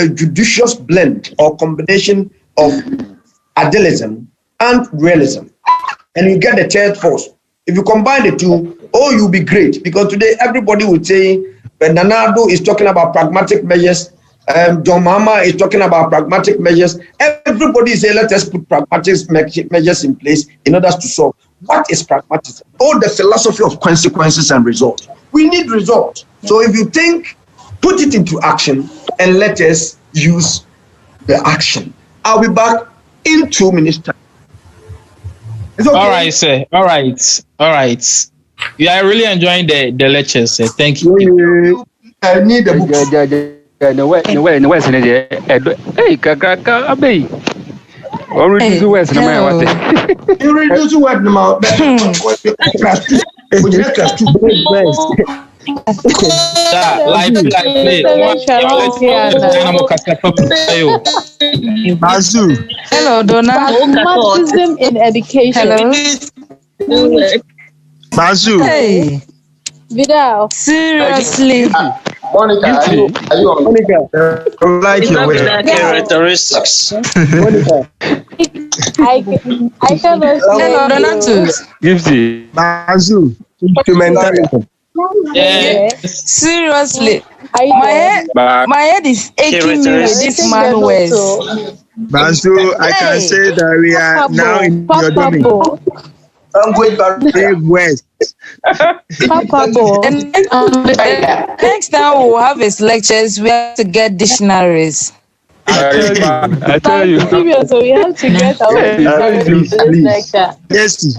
a judicious blend or combination of idealism and realism. And you get the third force. If you combine the two, you'll be great. Because today everybody will say, Bernardo is talking about pragmatic measures. John Mahama is talking about pragmatic measures. Everybody say, let us put pragmatic measures in place in order to solve. What is pragmatism? The philosophy of consequences and results. We need results. So if you think, put it into action and let us use the action. I'll be back in 2 minutes time. Okay. All right, sir. All right. We are really enjoying the lectures, sir. Thank you. I need the book. Hey, Kaka, Abbey. Already do West. You reduce the word now. Hello, Donna. Pragmatism in education. Hello. Bazu. Hey. Vidal. Seriously. Monica, are you on? Monica, I like your way. Characteristics. Monica. I cannot. Hello, Donatus. Gifty. Bazu. Instrumentalism. Yes. Seriously. My head is aching me with this man words. Bazu, I can say that we are now in your domain. Big West. And next time we'll have his lectures, we have to get dictionaries. I tell you. So we have to get our please. Yes.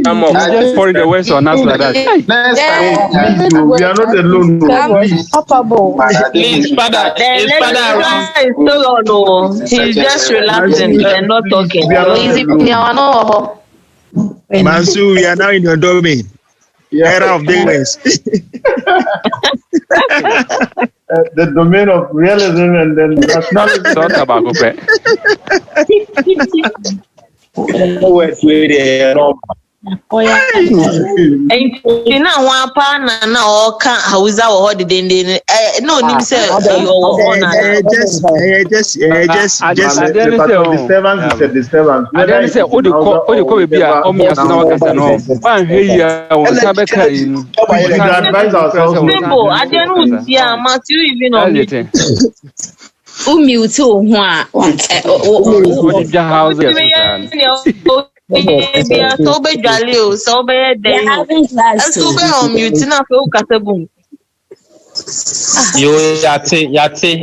Come on, just for the West or not like that. Next time, please, we are not alone. Please, Father. The lecturer is still on. He's just relaxing and not talking. Mansu, we are now in your domain. Era of Big West. The domain of realism and then rationalism. Talk about it. Now one partner now can't hausa or holiday. No, nim say disturbance is a disturbance. I didn't say, oh, the call be almost no. One here, we advise ourselves. people, I didn't see Matthew even on it. Yate.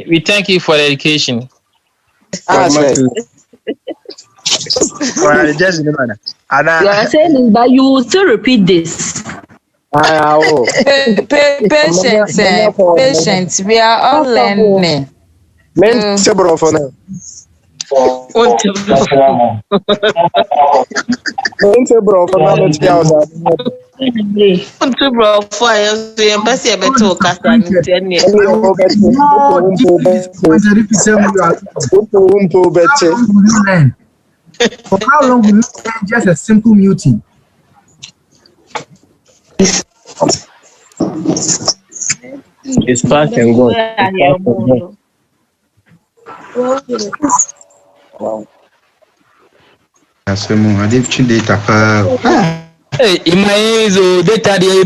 We thank you for the education. Just remember. You are saying that you will still repeat this. Patience. We are all learning. Several for now. For how long will you learn just a simple muting? It's past and gone. Wow. I did data. Hey, in my eyes, data the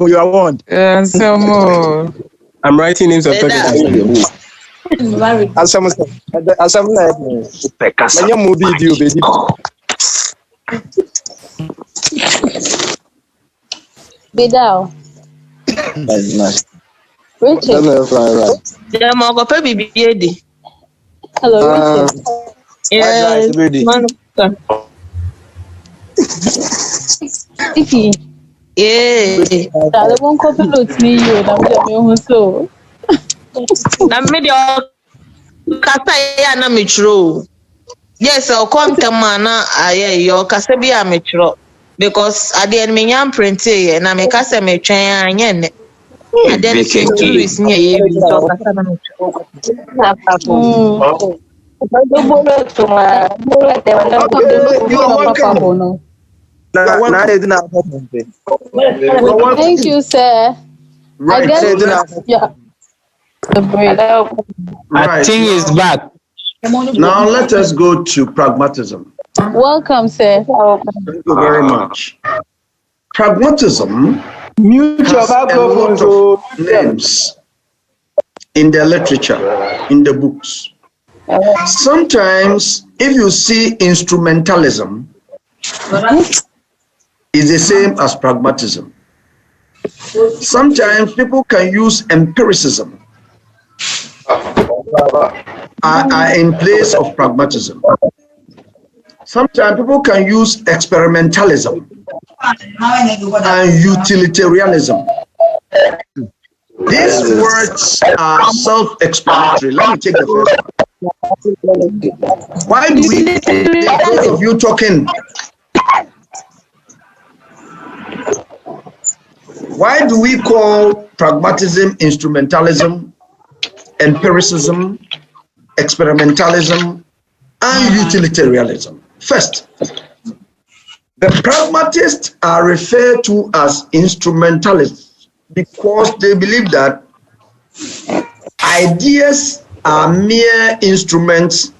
You are one. Some more. I'm writing names of presidents. Bidal. Richard. Hello, Richard. Icky. Yeah. That won't copy notes me, you and so. Na media kasa ya na metro. Yes, I'll come to mana aye yo kasa bi a metro. because at the end me yam print here na me kasa me twen anye and then tourist near you so kasa na me You are welcome. Thank you, sir. Right. I guess, yeah. I think it's back. Now let us go to pragmatism. Welcome, sir. Thank you very much. Pragmatism Mute your has a microphone. lot of names in the literature, in the books. Sometimes, if you see instrumentalism, it's the same as pragmatism. Sometimes people can use empiricism in place of pragmatism. Sometimes people can use experimentalism and utilitarianism. These words are self-explanatory. Let me take the first one. Why do we, those of you talking, why do we call pragmatism instrumentalism, empiricism, experimentalism, and utilitarianism? First, the pragmatists are referred to as instrumentalists because they believe that ideas are mere instruments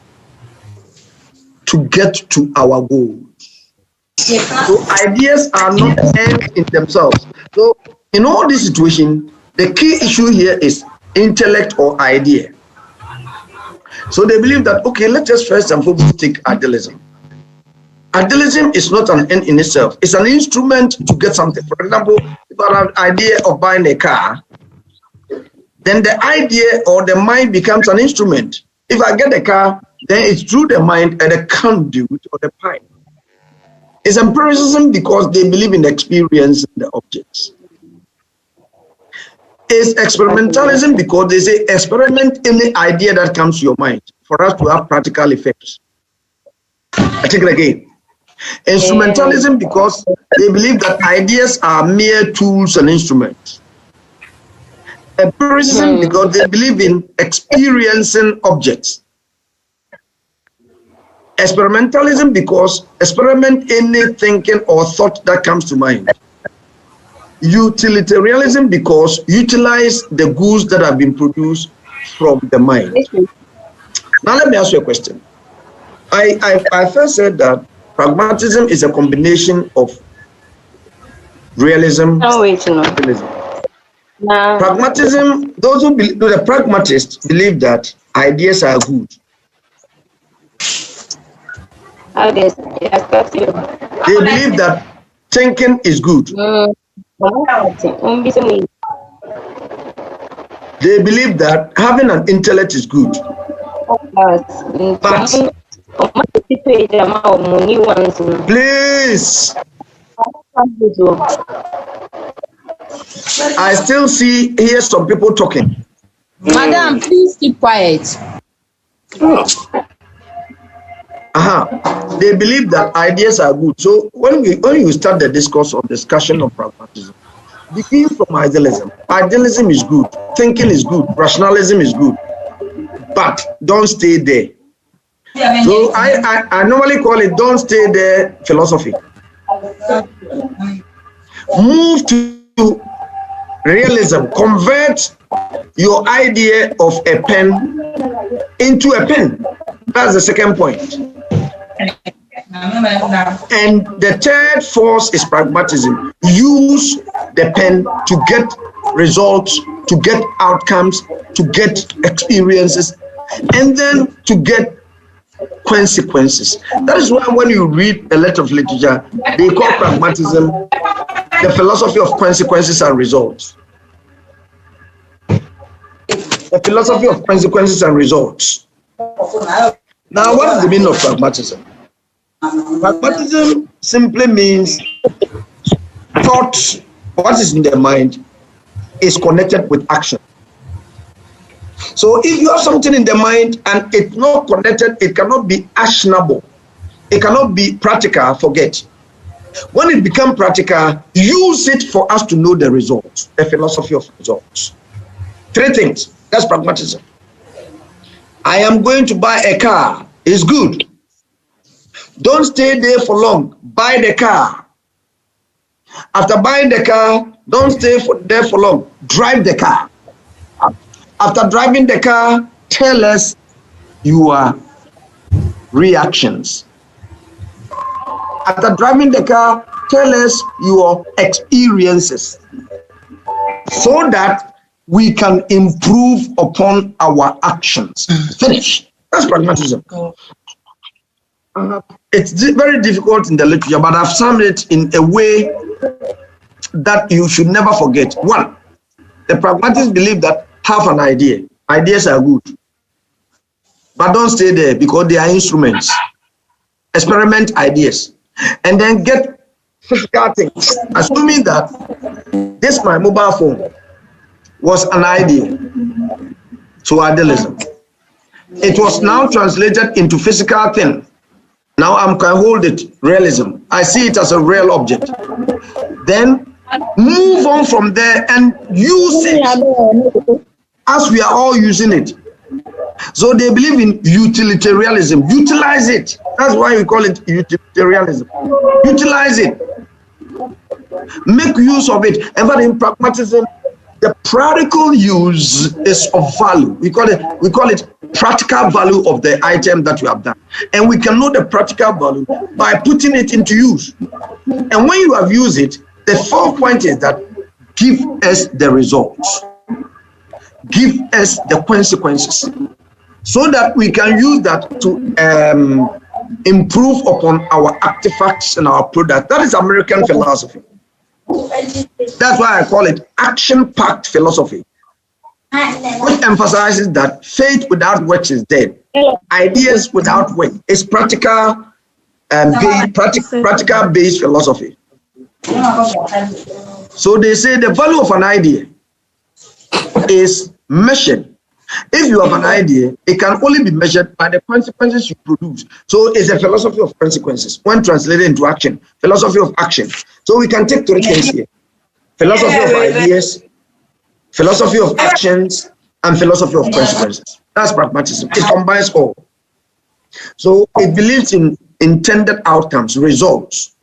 to get to our goals. So ideas are not ends in themselves. So in all this situation, the key issue here is intellect or idea. So they believe that, okay, let us first and foremost take idealism. Idealism is not an end in itself. It's an instrument to get something. For example, if I have an idea of buying a car, then the idea or the mind becomes an instrument. If I get a car, then it's through the mind and the conduit or the pipe. It's empiricism because they believe in the experience in the objects. It's experimentalism because they say experiment any idea that comes to your mind for us to have practical effects. I take it again. Instrumentalism because they believe that ideas are mere tools and instruments. Empiricism because they believe in experiencing objects. Experimentalism because experiment any thinking or thought that comes to mind. Utilitarianism because utilize the goods that have been produced from the mind. Now let me ask you a question. I first said that pragmatism is a combination of realism and realism. Pragmatism, those who believe, the pragmatists believe that ideas are good. They believe that thinking is good. They believe that having an intellect is good. But please, I still hear some people talking. Madam, please keep quiet. They believe that ideas are good. So when you start the discourse or discussion of pragmatism, begin from idealism. Idealism is good, thinking is good, rationalism is good, but don't stay there. So I normally call it don't stay there philosophy. Move to realism. Convert your idea of a pen into a pen. That's the second point. And the third force is pragmatism. Use the pen to get results, to get outcomes, to get experiences, and then to get consequences. That is why when you read a lot of literature, they call pragmatism the philosophy of consequences and results. The philosophy of consequences and results. Now, what is the meaning of pragmatism? Pragmatism simply means thought, what is in the mind, is connected with action. So if you have something in the mind and it's not connected, it cannot be actionable. It cannot be practical, forget. When it becomes practical, use it for us to know the results, the philosophy of results. 3 things. That's pragmatism. I am going to buy a car. It's good. Don't stay there for long. Buy the car. After buying the car, don't stay there for long. Drive the car. After driving the car, tell us your reactions. After driving the car, tell us your experiences so that we can improve upon our actions. Finish. That's pragmatism. It's very difficult in the literature, but I've summed it in a way that you should never forget. 1, the pragmatists believe that have an idea. Ideas are good. But don't stay there because they are instruments. Experiment ideas. And then get physical things. Assuming that this my mobile phone was an idea. So idealism. It was now translated into physical thing. Now I can hold it, realism. I see it as a real object. Then move on from there and use it as we are all using it. So they believe in utilitarianism. Utilize it. That's why we call it utilitarianism. Utilize it. Make use of it. And but in pragmatism, the practical use is of value. We call it practical value of the item that we have done. And we can know the practical value by putting it into use. And when you have used it, the 4th point is that give us the results. Give us the consequences so that we can use that to improve upon our artifacts and our product. That is American philosophy. That's why I call it action-packed philosophy, which emphasizes that faith without works is dead. Ideas without work is practical based philosophy. So they say the value of an idea is measured. If you have an idea, it can only be measured by the consequences you produce. So it's a philosophy of consequences when translated into action. Philosophy of action. So we can take 3 things here: philosophy of ideas, philosophy of actions, and philosophy of consequences. That's pragmatism. It combines all. So it believes in intended outcomes, results.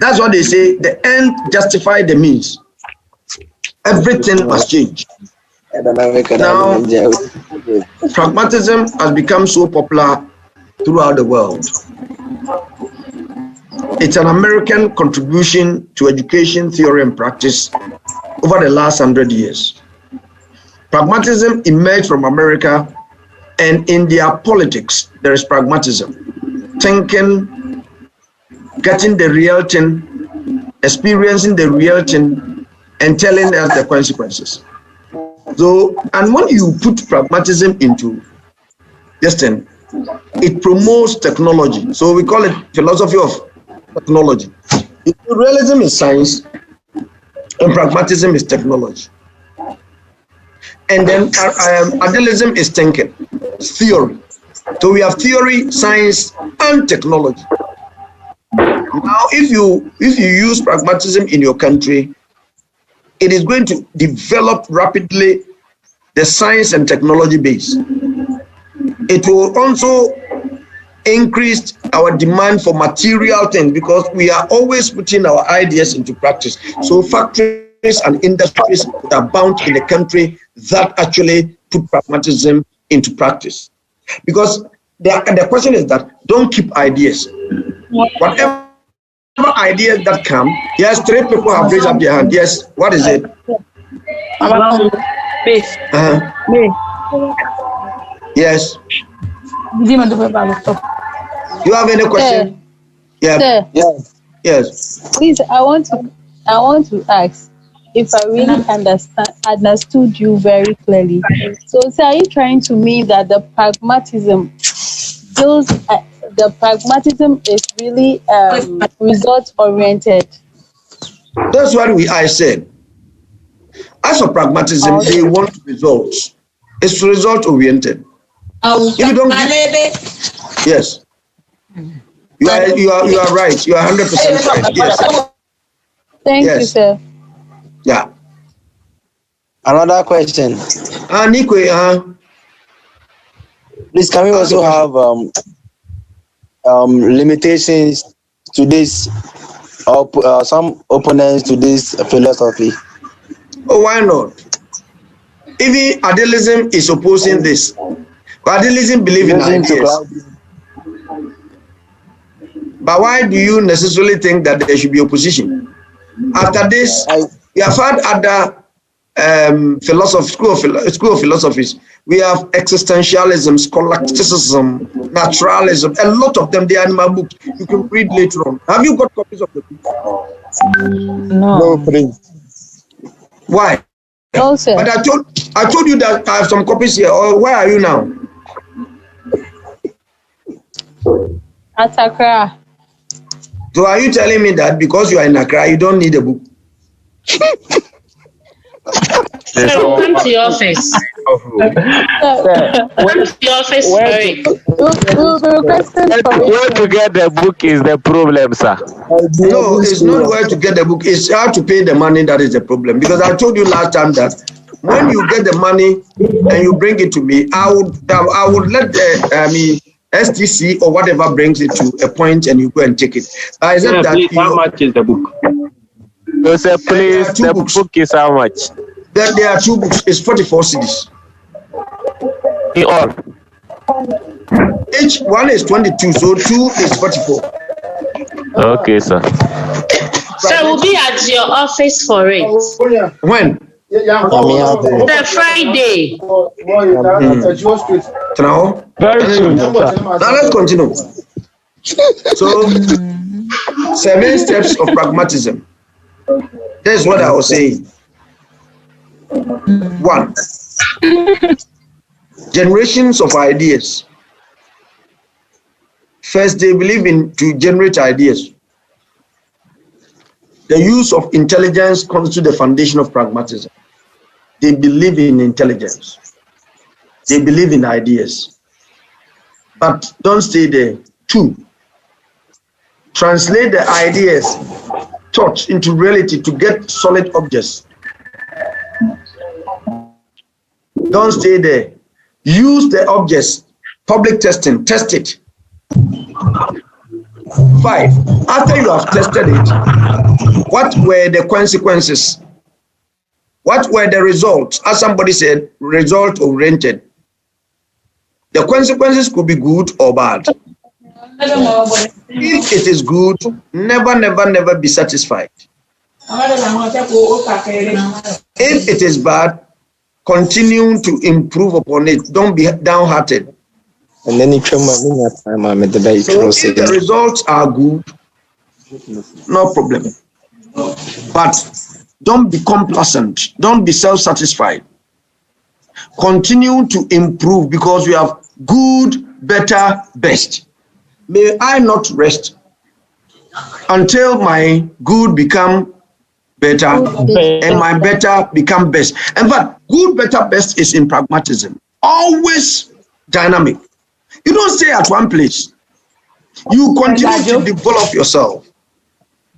That's what they say. The end justifies the means. Everything must change. Now, pragmatism has become so popular throughout the world. It's an American contribution to education, theory, and practice over the last 100 years. Pragmatism emerged from America, and in their politics, there is pragmatism. Thinking, getting the real thing, experiencing the real thing, and telling us the consequences. So, and when you put pragmatism into this thing, it promotes technology. So we call it philosophy of technology. Realism is science, and pragmatism is technology. And then idealism is thinking, theory. So we have theory, science, and technology. Now, if you use pragmatism in your country, it is going to develop rapidly the science and technology base. It will also increase our demand for material things because we are always putting our ideas into practice. So factories and industries are bound in the country that actually put pragmatism into practice. Because the question is that don't keep ideas. Whatever ideas that come, yes, 3 people have raised up their hand. Yes, what is it? Yes. You have any question? Yeah. Yes. Please, I want to ask if I really understood you very clearly. So are you trying to mean that the pragmatism is really result oriented? That's what I said. As for pragmatism, they want results. It's result oriented. If you don't yes. You are right. You are 100% right. Yes. Thank you, sir. Yeah. Another question. Nikwe, please, can we also have limitations to this, or some opponents to this philosophy? Oh, why not? Even idealism is opposing this. But idealism believe in ideas. But why do you necessarily think that there should be opposition? After this, we have had other school of philosophies. We have existentialism, scholasticism, naturalism, a lot of them. They are in my book. You can read later on. Have you got copies of the book? No. Please. Why? No, sir. But I told you that I have some copies here. Or where are you now? At Accra. So are you telling me that because you are in Accra, you don't need a book? Come to your office. Come to your office, sorry. Where to get the book is the problem, sir. No, it's not where to get the book. It's how to pay the money that is the problem. Because I told you last time that when you get the money and you bring it to me, I would let the STC or whatever brings it to a point and you go and take it. Except that how much is the book? No, sir, please, the book is how much? There are 2 books. It's 44 CDs. In all? Each one is 22, so 2 is 44. Okay, sir. So we'll be at your office for it. When? The Friday. Now? Very soon. Now let's continue. So, 7 steps of pragmatism. That's what I was saying. 1. Generations of ideas. First, they believe in to generate ideas. The use of intelligence constitutes the foundation of pragmatism. They believe in intelligence. They believe in ideas. But don't stay there. 2. Translate the ideas, thoughts into reality to get solid objects. Don't stay there. Use the objects, public testing, test it. 5. After you have tested it, what were the consequences? What were the results? As somebody said, result oriented. The consequences could be good or bad. If it is good, never be satisfied. If it is bad, continue to improve upon it. Don't be downhearted. And then So if the results are good, no problem. But don't be complacent. Don't be self-satisfied. Continue to improve because we have good, better, best. May I not rest until my good become better and my better become best. In fact, good, better, best is in pragmatism. Always dynamic. You don't stay at one place. You continue to develop yourself.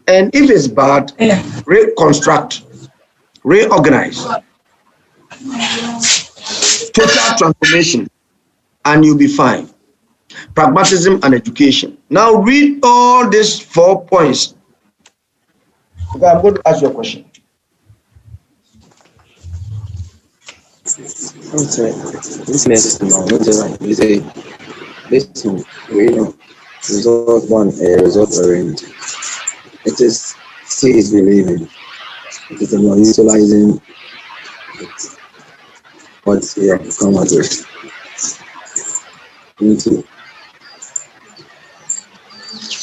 And if it's bad, reconstruct, reorganize. Total transformation, and you'll be fine. Pragmatism and education. Now read all these 4 points. Okay, I'm going to ask you a question. Listen, result 1, result oriented. It is see is believing. It is about utilizing what you have come out with. Into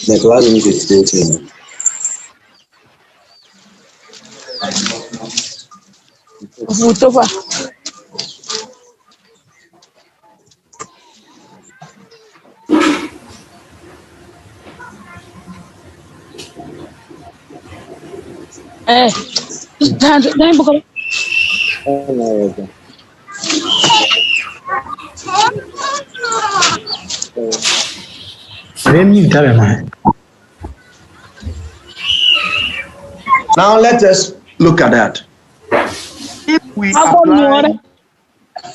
the class is stating. Now let us look at that. If we apply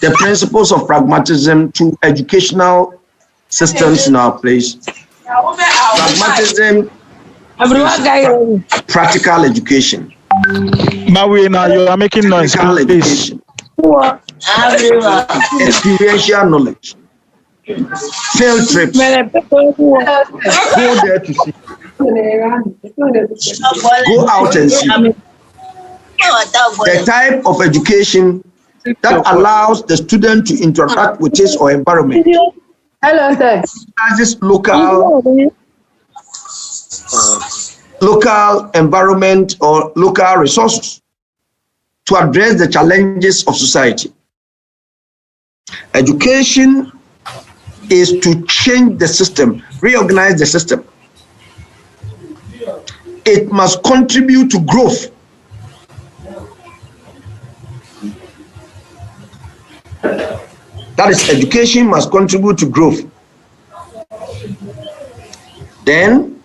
the principles of pragmatism to educational systems in our place, pragmatism is practical education. Now you are making noise. Education. Experiential knowledge. Field trips. Go there to see. Go out and see. The type of education that allows the student to interact with his or environment. Hello, sir. This local environment or local resources to address the challenges of society. Education is to change the system, reorganize the system. It must contribute to growth. That is, education must contribute to growth. Then,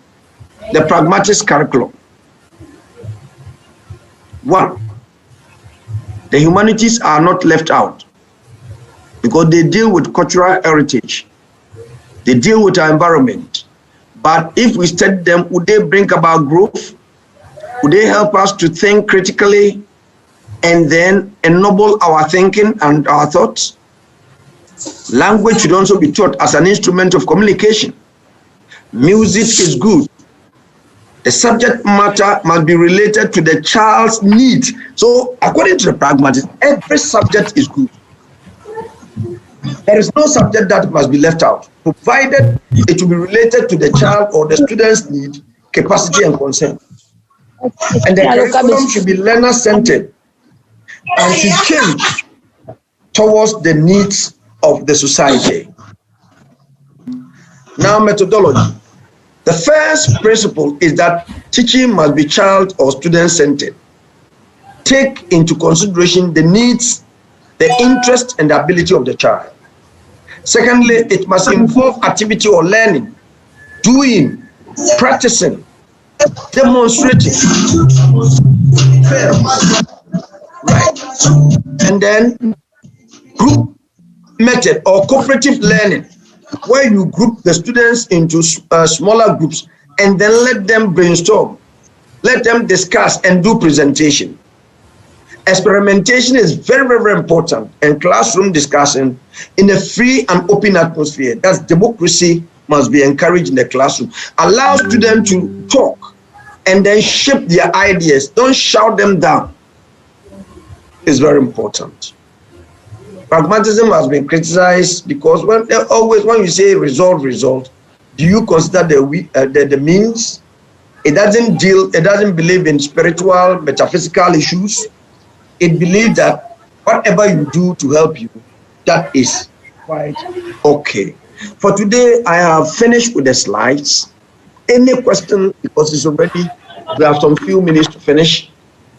the pragmatist curriculum. 1. The humanities are not left out because they deal with cultural heritage. They deal with our environment. But if we study them, would they bring about growth? Would they help us to think critically and then ennoble our thinking and our thoughts? Language should also be taught as an instrument of communication. Music is good. The subject matter must be related to the child's needs. So according to the pragmatist, every subject is good. There is no subject that must be left out, provided it will be related to the child or the student's need, capacity, and concern. And the curriculum should be learner-centered and should change towards the needs of the society. Now, methodology. The first principle is that teaching must be child or student-centered. Take into consideration the needs, the interest, and the ability of the child. Secondly, it must involve activity or learning, doing, practicing, demonstrating. Right. And then group method or cooperative learning, where you group the students into smaller groups and then let them brainstorm, let them discuss and do presentation. Experimentation is very, very, very important, and classroom discussion in a free and open atmosphere. That's democracy must be encouraged in the classroom. Allow students to talk and then shape their ideas. Don't shout them down. It's very important. Pragmatism has been criticized because when you say result, do you consider the means? It doesn't believe in spiritual, metaphysical issues. It believes that whatever you do to help you, that is quite okay. For today, I have finished with the slides. Any question, because it's already, we have some few minutes to finish.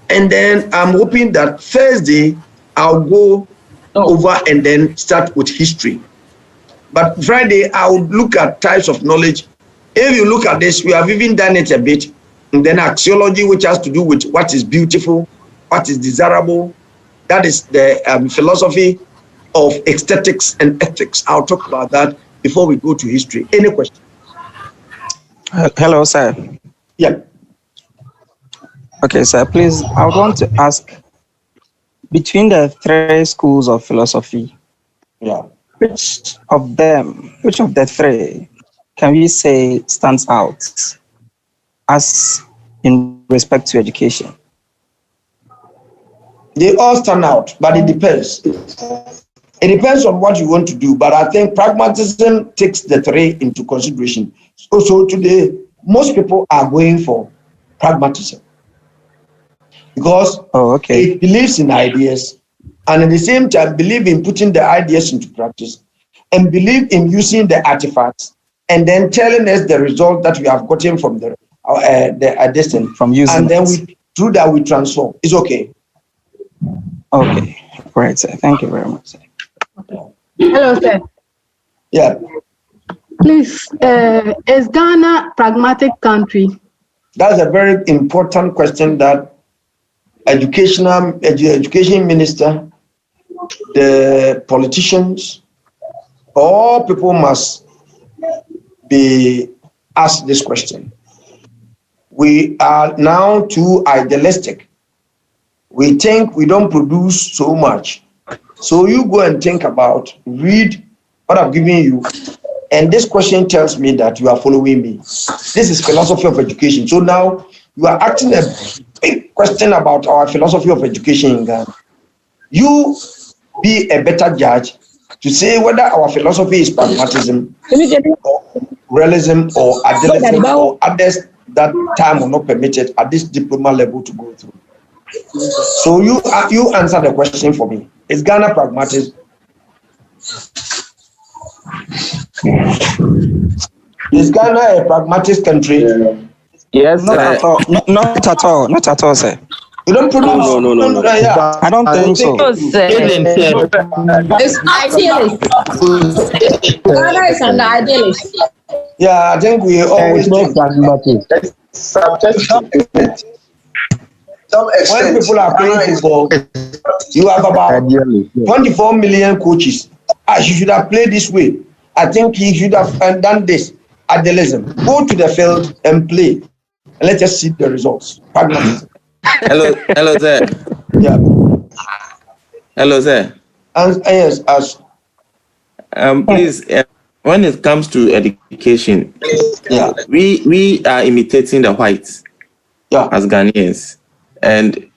And then I'm hoping that Thursday, I'll go over and then start with history. But Friday, I will look at types of knowledge. If you look at this, we have even done it a bit. And then axiology, which has to do with what is beautiful, what is desirable. That is the philosophy of aesthetics and ethics. I'll talk about that before we go to history. Any question? Hello, sir. Yeah. Okay, sir, please, I would want to ask, between the 3 schools of philosophy, which of the 3 can we say stands out as in respect to education? They all stand out, but it depends. It depends on what you want to do, but I think pragmatism takes the 3 into consideration. So today, most people are going for pragmatism because it believes in ideas and at the same time believe in putting the ideas into practice and believe in using the artifacts and then telling us the result that we have gotten from the distance from using and then through that we transform. It's okay. Okay, great, sir. Thank you very much, sir. Hello, sir. Yeah. Please, is Ghana a pragmatic country? That's a very important question that education minister, the politicians, all people must be asked this question. We are now too idealistic. We think we don't produce so much. So you go and think about, read what I've given you, and this question tells me that you are following me. This is philosophy of education. So now you are asking a big question about our philosophy of education in Ghana. You be a better judge to say whether our philosophy is pragmatism, or realism, or idealism, or others that time will not permit it at this diploma level to go through. So you answer the question for me. Is Ghana pragmatic? Is Ghana a pragmatic country? Yes, not at all. Not at all. Not at all, sir. You don't produce? No. Yeah. I don't think so. It's idealist. Ghana is an idealist. Yeah, I think we always think. When people are playing football, you have about 24 million coaches. You should have played this way. I think he should have done this. Idealism. Go to the field and play. And let's just see the results. Pragmatism. Hello there. Yeah. Hello there. Yes, as please, when it comes to education, yeah, we are imitating the whites, yeah, as Ghanaians, and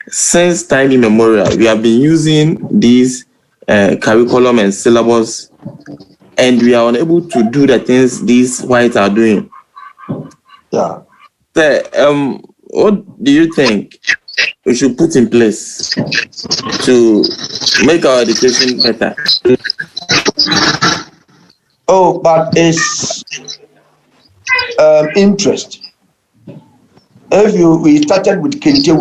since time immemorial, we have been using these curriculum and syllabus, and we are unable to do the things these whites are doing. Yeah. So, what do you think we should put in place to make our education better? Oh, but it's interest. We started with Kente,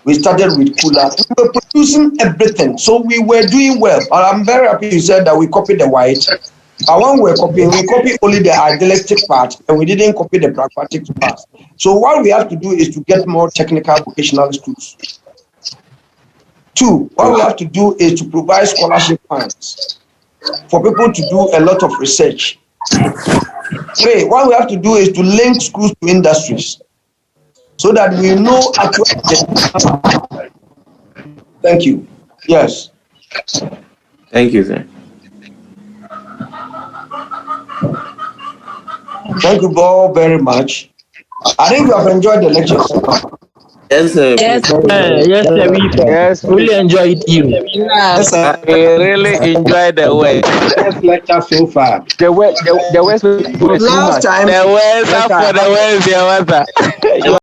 we started with Kula. We were producing everything, so we were doing well. And I'm very happy you said that we copied the white. But when we copied only the idealistic part, and we didn't copy the pragmatic part. So what we have to do is to get more technical vocational schools. 2, what we have to do is to provide scholarship funds for people to do a lot of research. 3, what we have to do is to link schools to industries so that we know actually. Thank you. Yes. Thank you, sir. Thank you all very much. I think you have enjoyed the lectures. Yes, sir. Yes, really enjoyed you. Yes, I really enjoyed the way. Best lecture so far. The way was Last time. the way for the way,